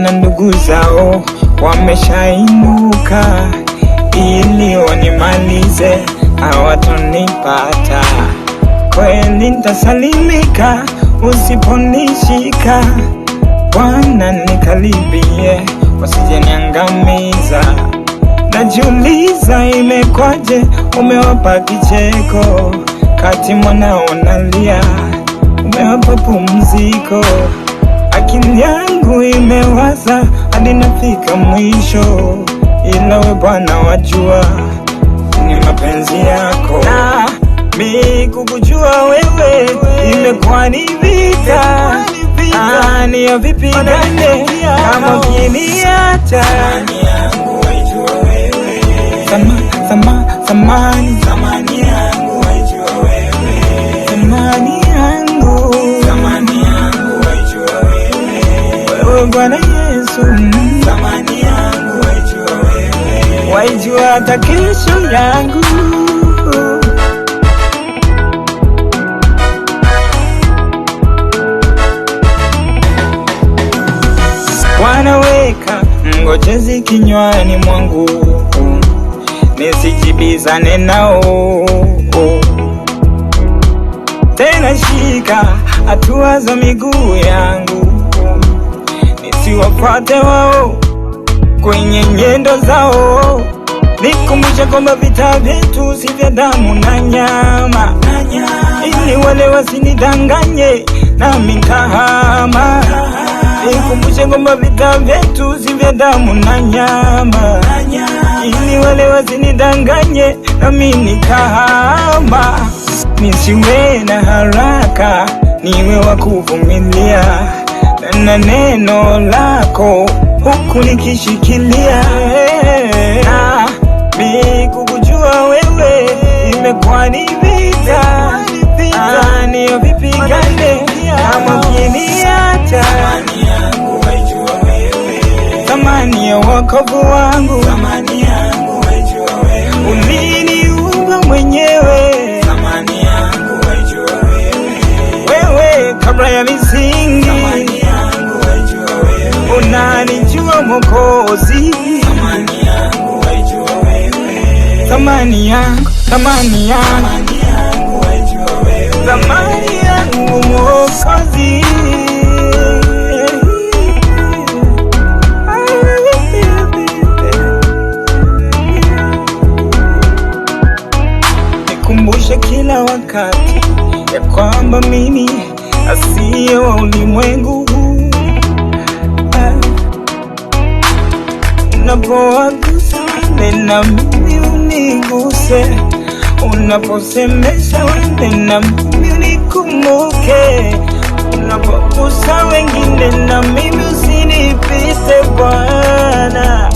na ndugu zao wameshainuka ili wanimalize, hawatonipata. Kweli nitasalimika usiponishika, Bwana nikaribie wasije niangamiza. Najiuliza imekwaje umewapa kicheko, kati mwanao nalia umewapa pumziko. Akili yangu imewaza hadi nafika mwisho, ila we Bwana wajua ni mapenzi yako. Na mi kukujua wewe imekuwa ni vita, ni ya vipi gane kama ukiniacha. Samani yangu waijua wewe, samani yangu waijua wewe, wewe Bwana Yesu. Samani yangu waijua wewe, waijua hata kesho yangu. Wanaweka ngojezi kinywani mwangu nisijibizane nao, tena shika hatua za miguu yangu nisiwapate wao kwenye nyendo zao. Nikumbushe kwamba vita vyetu si vya damu na nyama, ili wale wasinidanganye nami nikahama. Nikumbushe kwamba vita vyetu si vya damu na nyama, ili wale wasinidanganye nami nikahama. Nisiwe na haraka, niwe wa kuvumilia, na neno lako huku nikishikilia. Mi kukujua wewe imekuwa ni vita, ni ya vipi gane kama ukiniacha. Thamani ya wokovu wangu, uliniumba mwenyewe, wewe kabla ya misingi, unanijua Mwokozi. Thamani yangu, thamani yangu Mwokozi. Nikumbushe kila wakati ya kwamba mimi asiye wa ulimwengu huu. Unapowagusa na mimi uniguse, unaposemesha wende na mimi unikumbuke, unapogusa wengine na mimi usinipite Bwana.